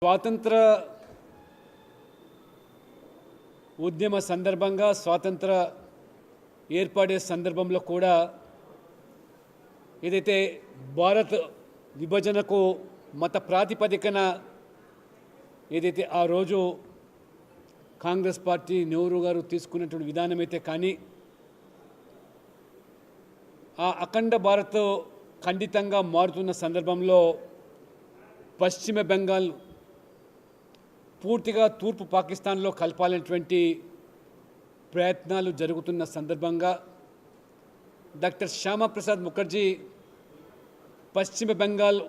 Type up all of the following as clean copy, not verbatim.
స్వాతంత్ర ఉద్యమ సందర్భంగా స్వాతంత్ర ఏర్పడే సందర్భంలో కూడా ఏదైతే భారత్ విభజనకు మత ప్రాతిపదికన ఏదైతే ఆ రోజు కాంగ్రెస్ పార్టీ నెహ్రూ గారు తీసుకున్నటువంటి విధానం అయితే కానీ ఆ అఖండ భారత్ ఖండితంగా మారుతున్న సందర్భంలో పశ్చిమ బెంగాల్ పూర్తిగా తూర్పు పాకిస్తాన్లో కలపాలనేటువంటి ప్రయత్నాలు జరుగుతున్న సందర్భంగా డాక్టర్ శ్యామప్రసాద్ ముఖర్జీ పశ్చిమ బెంగాల్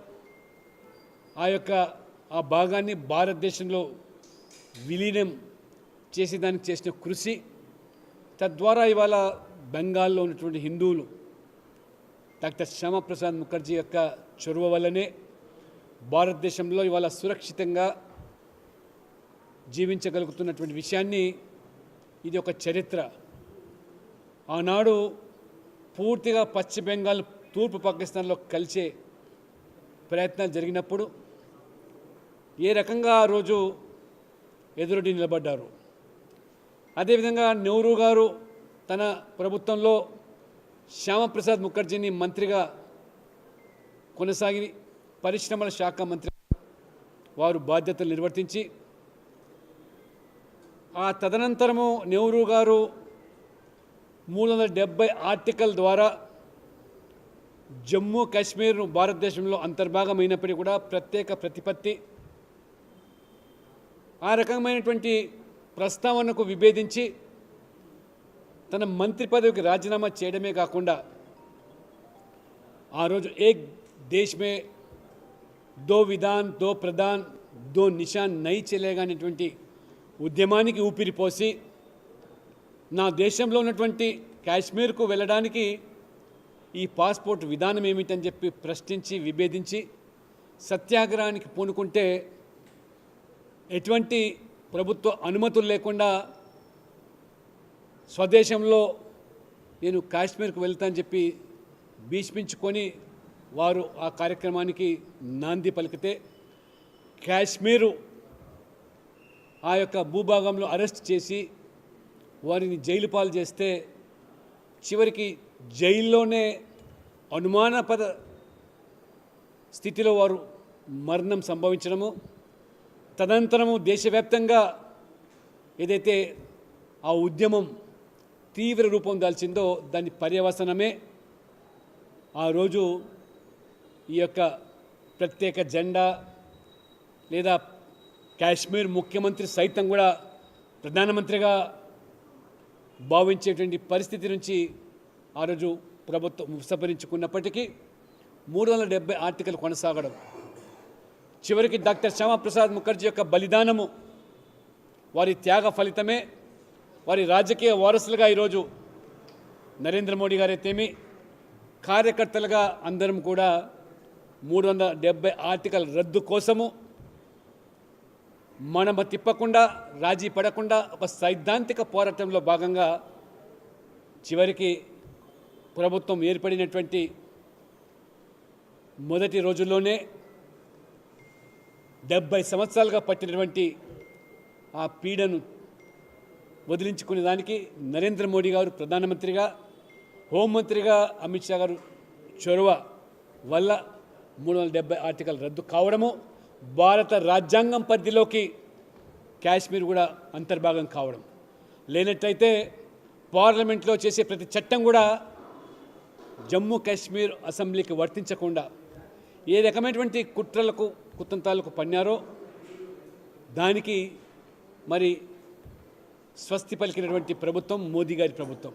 ఆ భాగాన్ని భారతదేశంలో విలీనం చేసేదానికి చేసిన కృషి తద్వారా ఇవాళ బెంగాల్లో ఉన్నటువంటి హిందువులు డాక్టర్ శ్యామప్రసాద్ ముఖర్జీ యొక్క చొరవ వల్లనే భారతదేశంలో ఇవాళ సురక్షితంగా జీవించగలుగుతున్నటువంటి విషయాన్ని ఇది ఒక చరిత్ర. ఆనాడు పూర్తిగా పశ్చిమ బెంగాల్ తూర్పు పాకిస్తాన్లో కలిసే ప్రయత్నాలు జరిగినప్పుడు ఏ రకంగా ఆ రోజు ఎదురొడ్డి నిలబడ్డారు. అదేవిధంగా నెహ్రూ గారు తన ప్రభుత్వంలో శ్యామప్రసాద్ ముఖర్జీని మంత్రిగా కొనసాగి పరిశ్రమల శాఖ మంత్రి వారు బాధ్యతలు నిర్వర్తించి ఆ తదనంతరము నెహ్రూ గారు 370 ఆర్టికల్ ద్వారా జమ్మూ కాశ్మీర్ను భారతదేశంలో అంతర్భాగమైనప్పటికీ కూడా ప్రత్యేక ప్రతిపత్తి ఆ రకమైనటువంటి ప్రస్తావనకు విభేదించి తన మంత్రి పదవికి రాజీనామా చేయడమే కాకుండా ఆ రోజు ఏక్ దేశ్ మే దో విధాన్ దో ప్రధాన్ దో నిషాన్ నై చలేగా అనేటువంటి ఉద్యమానికి ఊపిరిపోసి నా దేశంలో ఉన్నటువంటి కాశ్మీర్కు వెళ్ళడానికి ఈ పాస్పోర్ట్ విధానం ఏమిటని చెప్పి ప్రశ్నించి విభేదించి సత్యాగ్రహానికి పూనుకుంటే ఎటువంటి ప్రభుత్వ అనుమతులు లేకుండా స్వదేశంలో నేను కాశ్మీర్కు వెళ్తానని చెప్పి భీష్మించుకొని వారు ఆ కార్యక్రమానికి నాంది పలికితే కాశ్మీరు ఆ యొక్క భూభాగంలో అరెస్ట్ చేసి వారిని జైలు పాలు చేస్తే చివరికి జైల్లోనే అనుమానాస్పద స్థితిలో వారు మరణం సంభవించడము తదనంతరము దేశవ్యాప్తంగా ఏదైతే ఆ ఉద్యమం తీవ్ర రూపం దాల్చిందో దాని పర్యవసనమే ఆ రోజు ఈ యొక్క ప్రత్యేక జెండా లేదా కాశ్మీర్ ముఖ్యమంత్రి సైతం కూడా ప్రధానమంత్రిగా భావించేటువంటి పరిస్థితి నుంచి ఆ రోజు ప్రభుత్వం ఉపసంహరించుకున్నప్పటికీ 370 ఆర్టికల్ కొనసాగడం చివరికి డాక్టర్ శ్యామప్రసాద్ ముఖర్జీ యొక్క బలిదానము వారి త్యాగ ఫలితమే వారి రాజకీయ వారసులుగా ఈరోజు నరేంద్ర మోడీ గారైతేమి కార్యకర్తలుగా అందరం కూడా 370 ఆర్టికల్ రద్దు కోసము మనము తిప్పకుండా రాజీ పడకుండా ఒక సైద్ధాంతిక పోరాటంలో భాగంగా చివరికి ప్రభుత్వం ఏర్పడినటువంటి మొదటి రోజుల్లోనే 70 సంవత్సరాలుగా పట్టినటువంటి ఆ పీడను వదిలించుకునే దానికి నరేంద్ర మోడీ గారు ప్రధానమంత్రిగా హోంమంత్రిగా అమిత్ షా గారు చొరవ వల్ల 370 ఆర్టికల్ రద్దు కావడము భారత రాజ్యాంగం పరిధిలోకి కాశ్మీర్ కూడా అంతర్భాగం కావడం లేనట్టయితే పార్లమెంట్లో చేసే ప్రతి చట్టం కూడా జమ్మూ కాశ్మీర్ అసెంబ్లీకి వర్తించకుండా ఏ రకమైనటువంటి కుట్రలకు కుతంత్రాలకు పన్నారో దానికి మరి స్వస్తి పలికినటువంటి ప్రభుత్వం మోదీ గారి ప్రభుత్వం.